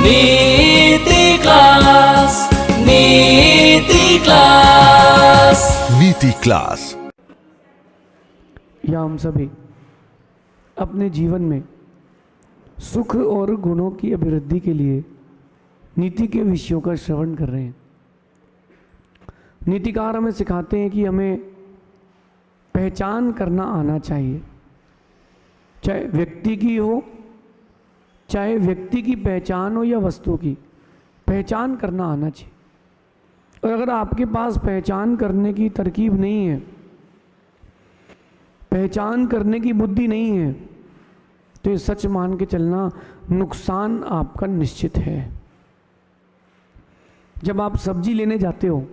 नीति क्लास, नीति क्लास, नीति क्लास। या हम सभी अपने जीवन में सुख और गुणों की अभिवृद्धि के लिए नीति के विषयों का श्रवण कर रहे हैं। नीतिकार हमें सिखाते हैं कि हमें पहचान करना आना चाहिए, चाहे व्यक्ति की हो, चाहे व्यक्ति की पहचान हो या वस्तु की, पहचान करना आना चाहिए। और अगर आपके पास पहचान करने की तरकीब नहीं है, पहचान करने की बुद्धि नहीं है, तो ये सच मान के चलना नुकसान आपका निश्चित है। जब आप सब्जी लेने जाते हो,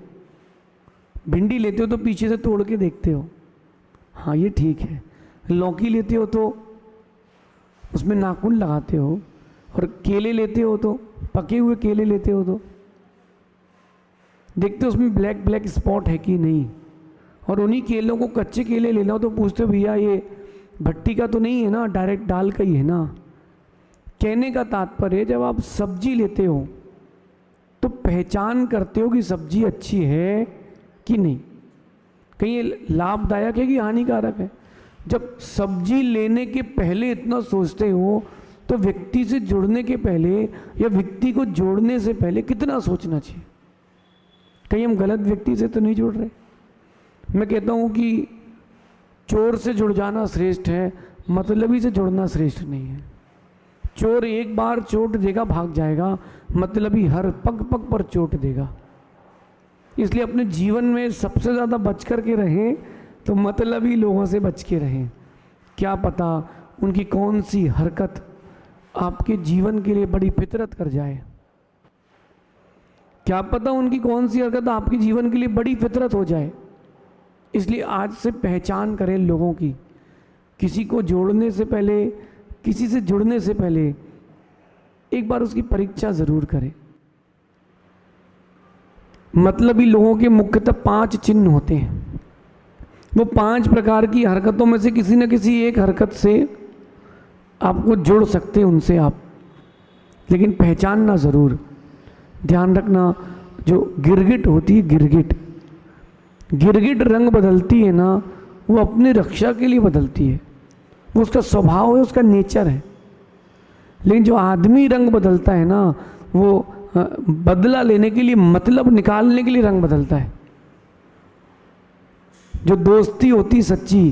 भिंडी लेते हो तो पीछे से तोड़ के देखते हो, हाँ ये ठीक है। लौकी लेते हो तो उसमें नाखून लगाते हो, और केले लेते हो तो पके हुए केले लेते हो तो देखते हो उसमें ब्लैक ब्लैक स्पॉट है कि नहीं। और उन्हीं केलों को कच्चे केले लेना हो तो पूछते हो भैया ये भट्टी का तो नहीं है ना, डायरेक्ट डाल का ही है ना। कहने का तात्पर्य, जब आप सब्जी लेते हो तो पहचान करते हो कि सब्जी अच्छी है कि नहीं, कहीं ये लाभदायक है कि हानिकारक है। जब सब्जी लेने के पहले इतना सोचते हो तो व्यक्ति से जुड़ने के पहले या व्यक्ति को जोड़ने से पहले कितना सोचना चाहिए। कहीं हम गलत व्यक्ति से तो नहीं जुड़ रहे। मैं कहता हूँ कि चोर से जुड़ जाना श्रेष्ठ है, मतलबी से जुड़ना श्रेष्ठ नहीं है। चोर एक बार चोट देगा भाग जाएगा, मतलबी हर पग पग पर चोट देगा। इसलिए अपने जीवन में सबसे ज़्यादा बच कर के रहें तो मतलबी लोगों से बच के रहें। क्या पता उनकी कौन सी हरकत आपके जीवन के लिए बड़ी फितरत कर जाए, क्या पता उनकी कौन सी हरकत आपके जीवन के लिए बड़ी फितरत हो जाए। इसलिए आज से पहचान करें लोगों की। किसी को जोड़ने से पहले, किसी से जुड़ने से पहले एक बार उसकी परीक्षा ज़रूर करें। मतलबी लोगों के मुख्यतः 5 चिन्ह होते हैं। वो 5 प्रकार की हरकतों में से किसी न किसी एक हरकत से आपको जुड़ सकते हैं उनसे आप, लेकिन पहचानना ज़रूर। ध्यान रखना, जो गिरगिट होती है, गिरगिट रंग बदलती है ना, वो अपनी रक्षा के लिए बदलती है, वो उसका स्वभाव है, उसका नेचर है। लेकिन जो आदमी रंग बदलता है ना, वो बदला लेने के लिए, मतलब निकालने के लिए रंग बदलता है। जो दोस्ती होती सच्ची,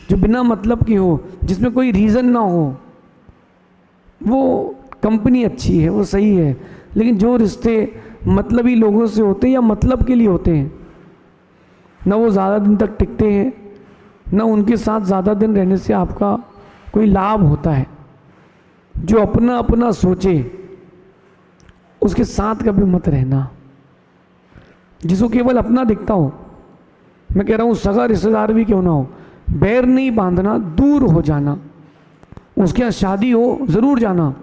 जो बिना मतलब की हो, जिसमें कोई रीज़न ना हो, वो कंपनी अच्छी है, वो सही है। लेकिन जो रिश्ते मतलबी लोगों से होते हैं या मतलब के लिए होते हैं, ना वो ज़्यादा दिन तक टिकते हैं, ना उनके साथ ज़्यादा दिन रहने से आपका कोई लाभ होता है। जो अपना अपना सोचे उसके साथ कभी मत रहना। जिसको केवल अपना दिखता हो, मैं कह रहा हूँ सगा रिश्तेदार भी क्यों ना हो, बैर नहीं बांधना, दूर हो जाना। उसके यहाँ शादी हो ज़रूर जाना,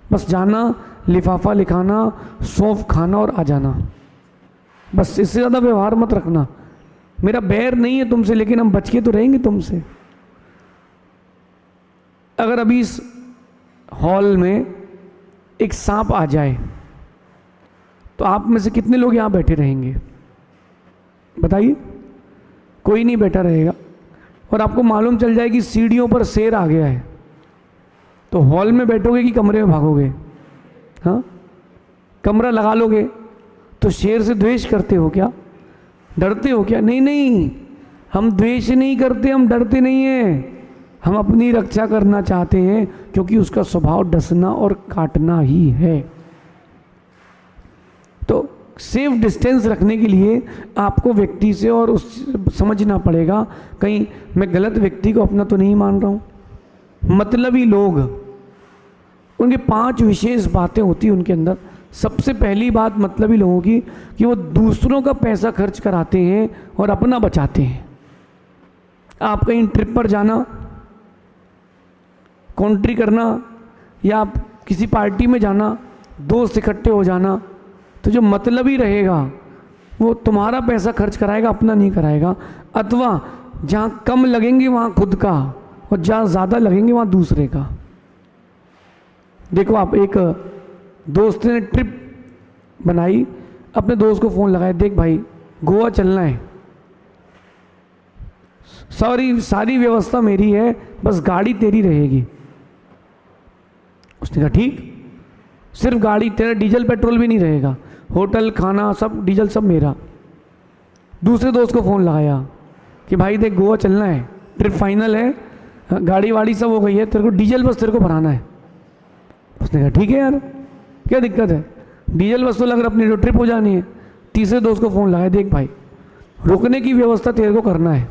बस जाना, लिफाफा लिखाना, सौंफ खाना और आ जाना, बस। इससे ज़्यादा व्यवहार मत रखना। मेरा बैर नहीं है तुमसे, लेकिन हम बच के तो रहेंगे तुमसे। अगर अभी इस हॉल में एक सांप आ जाए तो आप में से कितने लोग यहाँ बैठे रहेंगे? बताइए। कोई नहीं बैठा रहेगा। और आपको मालूम चल जाए कि सीढ़ियों पर शेर आ गया है, तो हॉल में बैठोगे कि कमरे में भागोगे? हाँ, कमरा लगा लोगे तो शेर से द्वेष करते हो क्या? डरते हो क्या? नहीं नहीं, हम द्वेष नहीं करते, हम डरते नहीं हैं, हम अपनी रक्षा करना चाहते हैं, क्योंकि उसका स्वभाव डसना और काटना ही है। तो सेफ डिस्टेंस रखने के लिए आपको व्यक्ति से और उस समझना पड़ेगा, कहीं मैं गलत व्यक्ति को अपना तो नहीं मान रहा हूँ। मतलबी लोग, उनके 5 विशेष बातें होती हैं उनके अंदर। सबसे पहली बात मतलबी लोगों की कि वो दूसरों का पैसा खर्च कराते हैं और अपना बचाते हैं। आप कहीं ट्रिप पर जाना, कॉन्ट्री करना, या आप किसी पार्टी में जाना, दोस्त इकट्ठे हो जाना, तो जो मतलबी रहेगा वो तुम्हारा पैसा खर्च कराएगा, अपना नहीं कराएगा। अथवा जहाँ कम लगेंगे वहाँ खुद का, और जहाँ ज़्यादा लगेंगे वहाँ दूसरे का। देखो, आप एक दोस्त ने ट्रिप बनाई, अपने दोस्त को फ़ोन लगाया, देख भाई गोवा चलना है, सारी व्यवस्था मेरी है, बस गाड़ी तेरी रहेगी। उसने कहा ठीक, सिर्फ गाड़ी, तेरा डीजल पेट्रोल भी नहीं रहेगा, होटल खाना सब डीजल सब मेरा। दूसरे दोस्त को फ़ोन लगाया कि भाई देख गोवा चलना है, ट्रिप फाइनल है, गाड़ी वाड़ी सब हो गई है, तेरे को डीजल बस तेरे को भराना है। उसने कहा ठीक है यार, क्या दिक्कत है, डीजल बस तो लग रहा अपनी ट्रिप हो जानी है। तीसरे दोस्त को फ़ोन लगाया, देख भाई रुकने की व्यवस्था तेरे को करना है,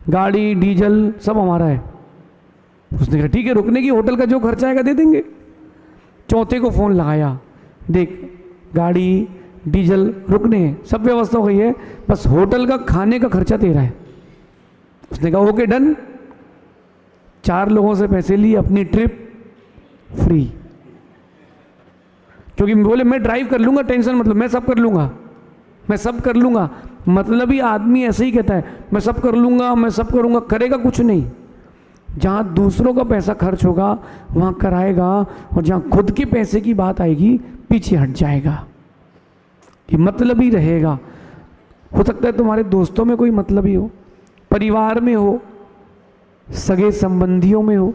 गाड़ी डीजल सब हमारा है। उसने कहा ठीक है, रुकने की होटल का जो खर्चा आएगा दे देंगे। चौथे को फ़ोन लगाया, देख गाड़ी डीजल रुकने सब व्यवस्था हो गई है, बस होटल का खाने का खर्चा तेरा है। उसने कहा ओके डन। 4 लोगों से पैसे लिए, अपनी ट्रिप फ्री, क्योंकि बोले मैं ड्राइव कर लूँगा, टेंशन मतलब मैं सब कर लूँगा, मैं सब कर लूँगा। मतलब ही आदमी ऐसे ही कहता है, मैं सब कर लूँगा, मैं सब करूँगा, करेगा कुछ नहीं। जहाँ दूसरों का पैसा खर्च होगा वहाँ कराएगा, और जहाँ खुद के पैसे की बात आएगी पीछे हट जाएगा। ये मतलब ही रहेगा। हो सकता है तुम्हारे दोस्तों में कोई मतलब ही हो, परिवार में हो, सगे संबंधियों में हो,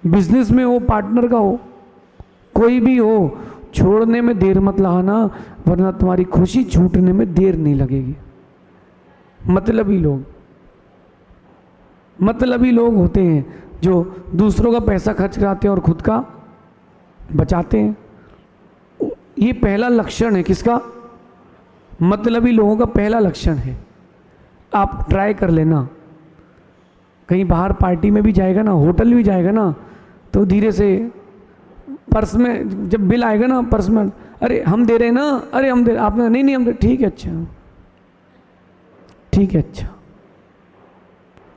बिजनेस में हो, पार्टनर का हो, कोई भी हो, छोड़ने में देर मत लगाना, वरना तुम्हारी खुशी छूटने में देर नहीं लगेगी। मतलबी लोग होते हैं जो दूसरों का पैसा खर्च कराते हैं और खुद का बचाते हैं। ये पहला लक्षण है किसका? मतलबी लोगों का पहला लक्षण है। आप ट्राई कर लेना, कहीं बाहर पार्टी में भी जाएगा ना, होटल भी जाएगा ना, तो धीरे से पर्स में जब बिल आएगा ना, पर्स में अरे हम दे रहे हैं ना, अरे हम दे, आपने नहीं हम दे, ठीक है अच्छा, ठीक है अच्छा,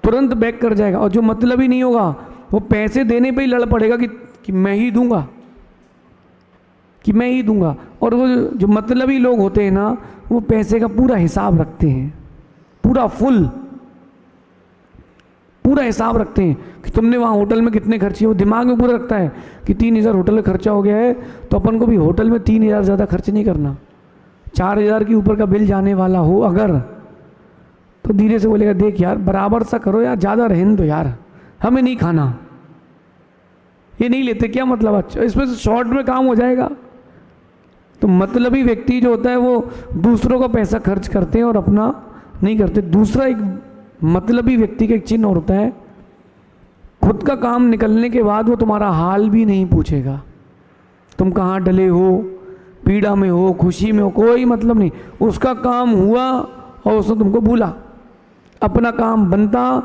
तुरंत बैक कर जाएगा। और जो मतलबी नहीं होगा वो पैसे देने पे ही लड़ पड़ेगा कि मैं ही दूंगा, कि मैं ही दूंगा। और वो जो मतलबी लोग होते हैं ना, वो पैसे का पूरा हिसाब रखते हैं, पूरा हिसाब रखते हैं कि तुमने वहाँ होटल में कितने खर्चे, वो दिमाग में पूरा रखता है कि 3000 होटल में खर्चा हो गया है, तो अपन को भी होटल में 3000 ज़्यादा खर्च नहीं करना। 4000 के ऊपर का बिल जाने वाला हो अगर, तो धीरे से बोलेगा देख यार बराबर सा करो यार, ज़्यादा रहने दो यार, हमें नहीं खाना, ये नहीं लेते, क्या मतलब, अच्छा इसमें से शॉर्ट में काम हो जाएगा। तो मतलबी व्यक्ति जो होता है वो दूसरों का पैसा खर्च करते हैं और अपना नहीं करते। दूसरा एक मतलबी व्यक्ति का एक चिन्ह होता है, खुद का काम निकलने के बाद वो तुम्हारा हाल भी नहीं पूछेगा, तुम कहाँ डले हो, पीड़ा में हो, खुशी में हो, कोई मतलब नहीं। उसका काम हुआ और उसने तुमको भूला, अपना काम बनता,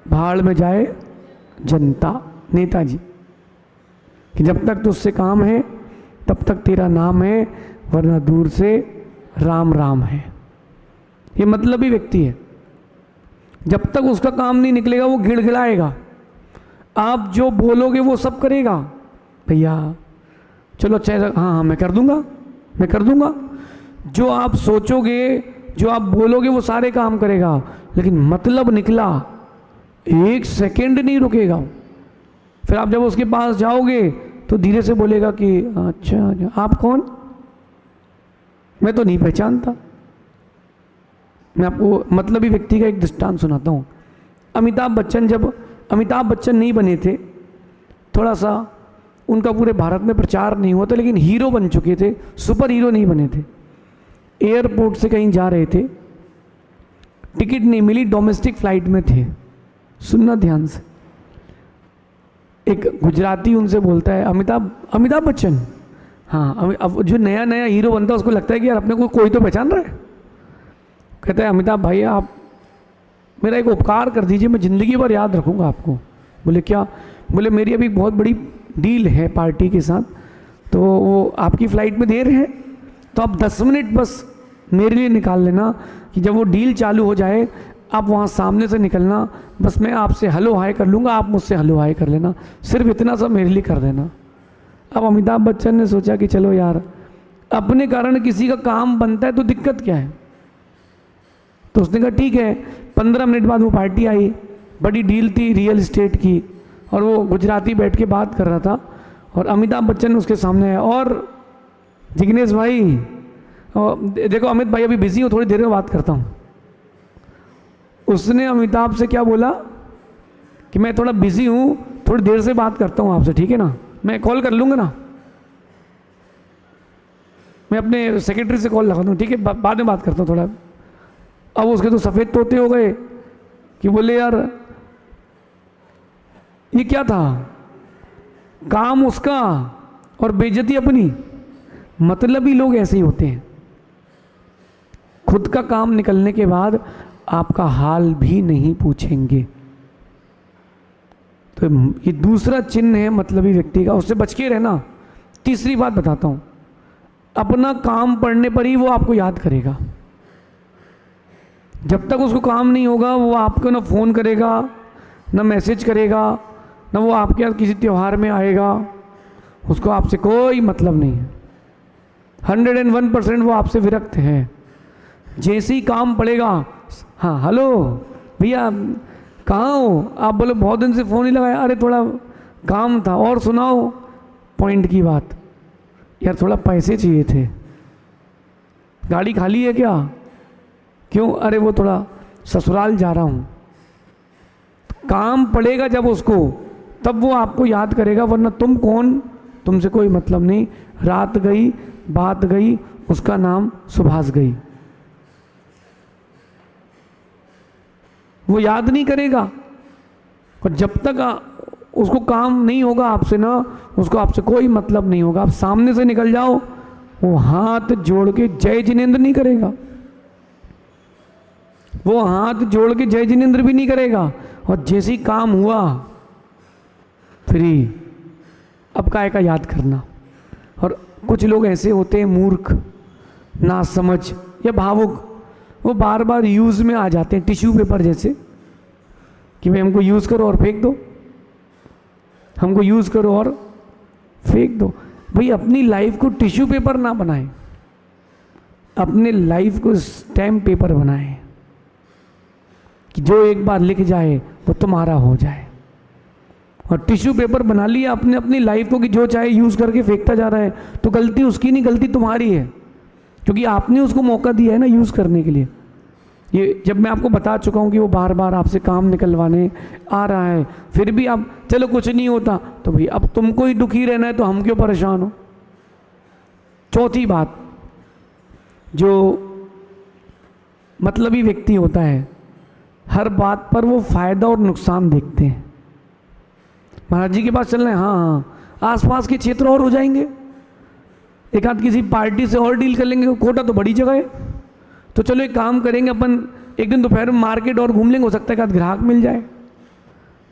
भाड़ में जाए जनता। नेताजी कि जब तक तुझसे काम है तब तक तेरा नाम है, वरना दूर से राम राम है। ये मतलबी व्यक्ति है, जब तक उसका काम नहीं निकलेगा वो गिड़गिड़ाएगा, आप जो बोलोगे वो सब करेगा। भैया चलो अच्छा, हाँ मैं कर दूंगा। जो आप सोचोगे, जो आप बोलोगे वो सारे काम करेगा, लेकिन मतलब निकला 1 सेकंड नहीं रुकेगा। फिर आप जब उसके पास जाओगे तो धीरे से बोलेगा कि अच्छा आप कौन, मैं तो नहीं पहचानता। मैं आपको मतलबी व्यक्ति का एक दृष्टांत सुनाता हूँ। अमिताभ बच्चन नहीं बने थे, थोड़ा सा उनका पूरे भारत में प्रचार नहीं हुआ था, लेकिन हीरो बन चुके थे, सुपर हीरो नहीं बने थे। एयरपोर्ट से कहीं जा रहे थे, टिकट नहीं मिली, डोमेस्टिक फ्लाइट में थे। सुनना ध्यान से, एक गुजराती उनसे बोलता है अमिताभ बच्चन, हाँ। अब जो नया हीरो बनता है उसको लगता है कि यार अपने को कोई तो पहचान रहा है। कहता है अमिताभ भाई आप मेरा एक उपकार कर दीजिए, मैं ज़िंदगी भर याद रखूँगा आपको। बोले क्या? बोले मेरी अभी बहुत बड़ी डील है पार्टी के साथ, तो वो आपकी फ़्लाइट में देर है, तो आप 10 मिनट बस मेरे लिए निकाल लेना, कि जब वो डील चालू हो जाए आप वहाँ सामने से निकलना, बस मैं आपसे हेलो हाय कर लूँगा, आप मुझसे हेलो हाय कर लेना, सिर्फ इतना सा मेरे लिए कर देना। अब अमिताभ बच्चन ने सोचा कि चलो यार, अपने कारण किसी का काम बनता है तो दिक्कत क्या है। तो उसने कहा ठीक है। 15 मिनट बाद वो पार्टी आई, बड़ी डील थी रियल इस्टेट की, और वो गुजराती बैठ के बात कर रहा था। और अमिताभ बच्चन उसके सामने है। और जिग्नेश भाई, देखो अमित भाई अभी बिजी हो, थोड़ी देर में बात करता हूँ। उसने अमिताभ से क्या बोला कि मैं थोड़ा बिजी हूँ, थोड़ी देर से बात करता हूँ आपसे, ठीक है ना, मैं कॉल कर लूँगा ना, मैं अपने सेक्रेटरी से कॉल लगा दूँ, ठीक है, बाद में बात करता हूँ थोड़ा। अब उसके तो सफ़ेद तोते हो गए कि बोले यार ये क्या था, काम उसका और बेइज्जती अपनी। मतलबी लोग ऐसे ही होते हैं, खुद का काम निकलने के बाद आपका हाल भी नहीं पूछेंगे। तो ये दूसरा चिन्ह है मतलबी व्यक्ति का, उससे बच के रहना। तीसरी बात बताता हूं, अपना काम पड़ने पर ही वो आपको याद करेगा। जब तक उसको काम नहीं होगा वो आपको ना फ़ोन करेगा, ना मैसेज करेगा, ना वो आपके यहाँ किसी त्यौहार में आएगा, उसको आपसे कोई मतलब नहीं है। 101% वो आपसे विरक्त है। जैसे ही काम पड़ेगा, हाँ हेलो भैया कहाँ हो आप, बोले बहुत दिन से फ़ोन ही लगाया, अरे थोड़ा काम था, और सुनाओ पॉइंट की बात, यार थोड़ा पैसे चाहिए थे, गाड़ी खाली है क्या, क्यों, अरे वो थोड़ा ससुराल जा रहा हूँ। काम पड़ेगा जब उसको, तब वो आपको याद करेगा, वरना तुम कौन, तुमसे कोई मतलब नहीं। रात गई बात गई, उसका नाम सुभाष गई। वो याद नहीं करेगा, और जब तक उसको काम नहीं होगा आपसे ना, उसको आपसे कोई मतलब नहीं होगा। आप सामने से निकल जाओ, वो हाथ जोड़ के जय जिनेंद्र नहीं करेगा, वो हाथ जोड़ के जय जिनेंद्र भी नहीं करेगा। और जैसे ही काम हुआ फ्री, अब काय का याद करना। और कुछ लोग ऐसे होते हैं मूर्ख, नासमझ या भावुक, वो बार बार यूज़ में आ जाते हैं, टिश्यू पेपर जैसे, कि भाई हमको यूज़ करो और फेंक दो, हमको यूज़ करो और फेंक दो। भाई अपनी लाइफ को टिश्यू पेपर ना बनाएं, अपने लाइफ को स्टैम्प पेपर बनाएं, कि जो एक बार लिख जाए वो तुम्हारा हो जाए। और टिश्यू पेपर बना लिया अपने अपनी लाइफ को, कि जो चाहे यूज़ करके फेंकता जा रहा है, तो गलती उसकी नहीं, गलती तुम्हारी है, क्योंकि आपने उसको मौका दिया है ना यूज़ करने के लिए। ये जब मैं आपको बता चुका हूँ कि वो बार बार आपसे काम निकलवाने आ रहा है, फिर भी आप चलो कुछ नहीं होता, तो भाई अब तुमको ही दुखी रहना है, तो हम क्यों परेशान हो। चौथी बात, जो मतलबी व्यक्ति होता है, हर बात पर वो फायदा और नुकसान देखते हैं। महाराज जी के पास चल रहे हैं, हाँ हाँ, आसपास के क्षेत्र और हो जाएंगे, एक आध किसी पार्टी से और डील कर लेंगे, कोटा तो बड़ी जगह है, तो चलो एक काम करेंगे अपन, एक दिन दोपहर में मार्केट और घूम लेंगे, हो सकता है कि आध ग्राहक मिल जाए,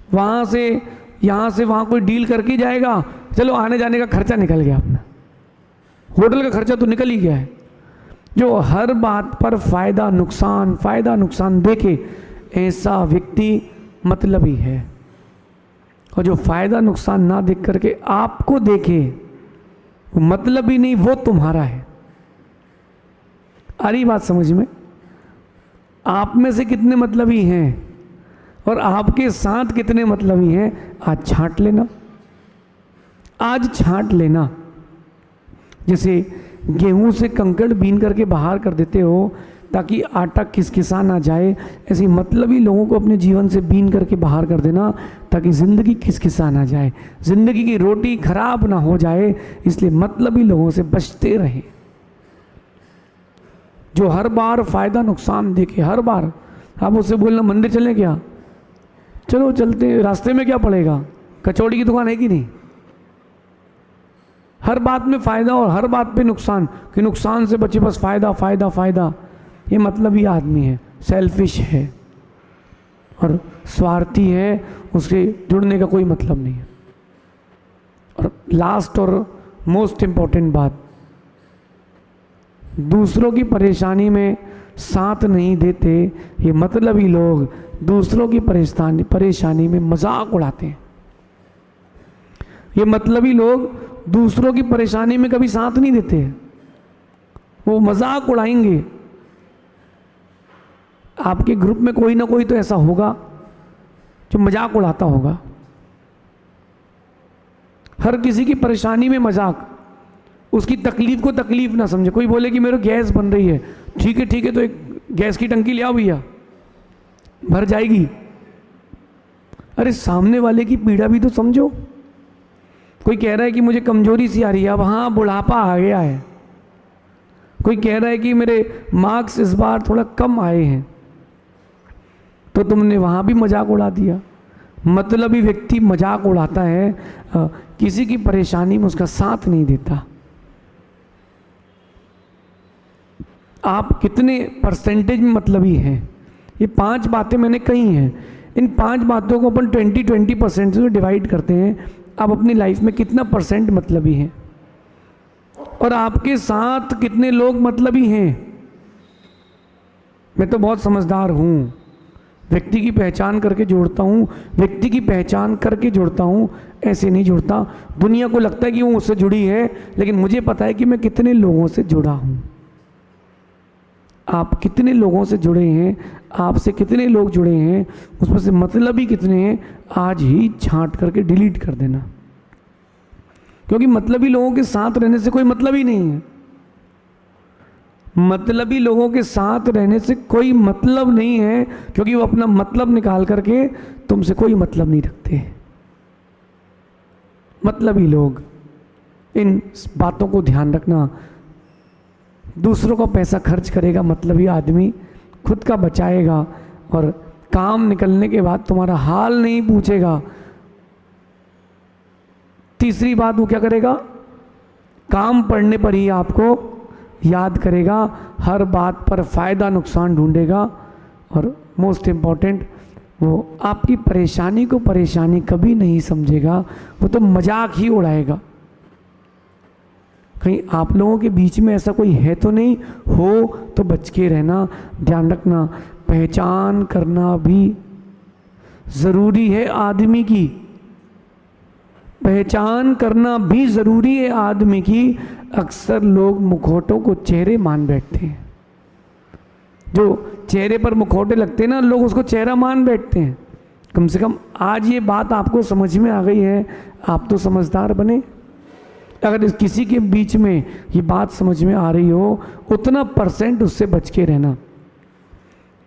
वहाँ से यहाँ से वहाँ कोई डील करके जाएगा, चलो आने जाने का खर्चा निकल गया अपना, होटल का खर्चा तो निकल ही गया है। जो हर बात पर फायदा नुकसान देखे, ऐसा व्यक्ति मतलबी है। और जो फायदा नुकसान ना देख करके आपको देखे, वो मतलबी नहीं, वो तुम्हारा है। आ रही बात समझ में? आप में से कितने मतलबी हैं और आपके साथ कितने मतलबी हैं, आज छांट लेना, आज छांट लेना। जैसे गेहूं से कंकड़ बीन करके बाहर कर देते हो ताकि आटा किसकिसा ना जाए, ऐसे मतलबी लोगों को अपने जीवन से बीन करके बाहर कर देना ताकि ज़िंदगी किसकिसा ना जाए, ज़िंदगी की रोटी खराब ना हो जाए। इसलिए मतलबी लोगों से बचते रहें, जो हर बार फायदा नुकसान देखे। हर बार आप उससे बोलना मंदिर चलें क्या, चलो चलते, रास्ते में क्या पड़ेगा, कचौड़ी की दुकान है कि नहीं। हर बात में फ़ायदा और हर बात पे नुकसान, कि नुकसान से बचे, बस फ़ायदा फ़ायदा फ़ायदा। ये मतलबी आदमी है, सेल्फिश है और स्वार्थी है, उसके जुड़ने का कोई मतलब नहीं है। और लास्ट और मोस्ट इम्पॉर्टेंट बात, दूसरों की परेशानी में साथ नहीं देते। ये मतलबी लोग दूसरों की परेशानी में मजाक उड़ाते हैं। ये मतलबी लोग दूसरों की परेशानी में कभी साथ नहीं देते, वो मजाक उड़ाएंगे। आपके ग्रुप में कोई ना कोई तो ऐसा होगा जो मजाक उड़ाता होगा। हर किसी की परेशानी में मजाक, उसकी तकलीफ को तकलीफ ना समझे। कोई बोले कि मेरे गैस बन रही है, ठीक है तो एक गैस की टंकी ले आओ भैया, भर जाएगी। अरे सामने वाले की पीड़ा भी तो समझो। कोई कह रहा है कि मुझे कमजोरी सी आ रही है, अब हाँ बुढ़ापा आ गया है। कोई कह रहा है कि मेरे मार्क्स इस बार थोड़ा कम आए हैं, तो तुमने वहाँ भी मजाक उड़ा दिया। मतलबी व्यक्ति मजाक उड़ाता है, किसी की परेशानी में उसका साथ नहीं देता। आप कितने परसेंटेज में मतलबी हैं? ये 5 बातें मैंने कही हैं। इन 5 बातों को अपन 20% से डिवाइड करते हैं। आप अपनी लाइफ में कितना % मतलबी हैं, और आपके साथ कितने लोग मतलबी हैं? मैं तो बहुत समझदार हूँ, व्यक्ति की पहचान करके जोड़ता हूँ, व्यक्ति की पहचान करके जोड़ता हूँ, ऐसे नहीं जोड़ता। दुनिया को लगता है कि वो उससे जुड़ी है, लेकिन मुझे पता है कि मैं कितने लोगों से जुड़ा हूँ। आप कितने लोगों से जुड़े हैं, आपसे कितने लोग जुड़े हैं, उसमें से मतलबी कितने हैं, आज ही छांट करके डिलीट कर देना। क्योंकि मतलबी लोगों के साथ रहने से कोई मतलब ही नहीं है। मतलबी लोगों के साथ रहने से कोई मतलब नहीं है, क्योंकि वो अपना मतलब निकाल करके तुमसे कोई मतलब नहीं रखते। मतलबी लोग, इन बातों को ध्यान रखना। दूसरों का पैसा खर्च करेगा मतलबी आदमी, खुद का बचाएगा, और काम निकलने के बाद तुम्हारा हाल नहीं पूछेगा। तीसरी बात, वो क्या करेगा? काम पड़ने पर ही आपको याद करेगा, हर बात पर फ़ायदा नुकसान ढूंढेगा, और मोस्ट इम्पॉर्टेंट, वो आपकी परेशानी को परेशानी कभी नहीं समझेगा, वो तो मजाक ही उड़ाएगा। कहीं आप लोगों के बीच में ऐसा कोई है तो नहीं? हो तो बच के रहना, ध्यान रखना। पहचान करना भी ज़रूरी है आदमी की, पहचान करना भी ज़रूरी है आदमी की। अक्सर लोग मुखौटों को चेहरे मान बैठते हैं। जो चेहरे पर मुखौटे लगते हैं ना, लोग उसको चेहरा मान बैठते हैं। कम से कम आज ये बात आपको समझ में आ गई है, आप तो समझदार बने। अगर किसी के बीच में ये बात समझ में आ रही हो, उतना % उससे बच के रहना।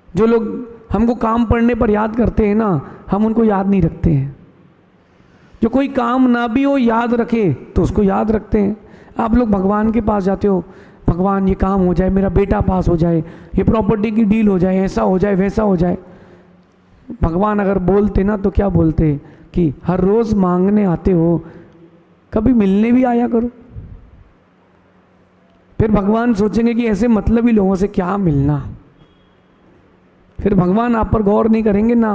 जो लोग हमको काम पड़ने पर याद करते हैं ना, हम उनको याद नहीं रखते हैं। जो कोई काम ना भी हो याद रखे तो उसको याद रखते हैं। आप लोग भगवान के पास जाते हो, भगवान ये काम हो जाए, मेरा बेटा पास हो जाए, ये प्रॉपर्टी की डील हो जाए, ऐसा हो जाए, वैसा हो जाए। भगवान अगर बोलते ना तो क्या बोलते कि हर रोज़ मांगने आते हो, कभी मिलने भी आया करो। फिर भगवान सोचेंगे कि ऐसे मतलबी लोगों से क्या मिलना। फिर भगवान आप पर गौर नहीं करेंगे ना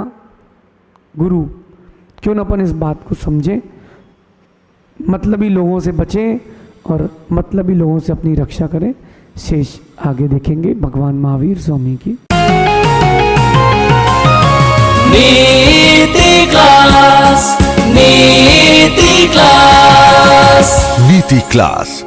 गुरु। क्यों ना अपन इस बात को समझें, मतलबी लोगों से बचें और मतलबी लोगों से अपनी रक्षा करें। शेष आगे देखेंगे भगवान महावीर स्वामी की। नीति क्लास, नीति क्लास, नीति क्लास।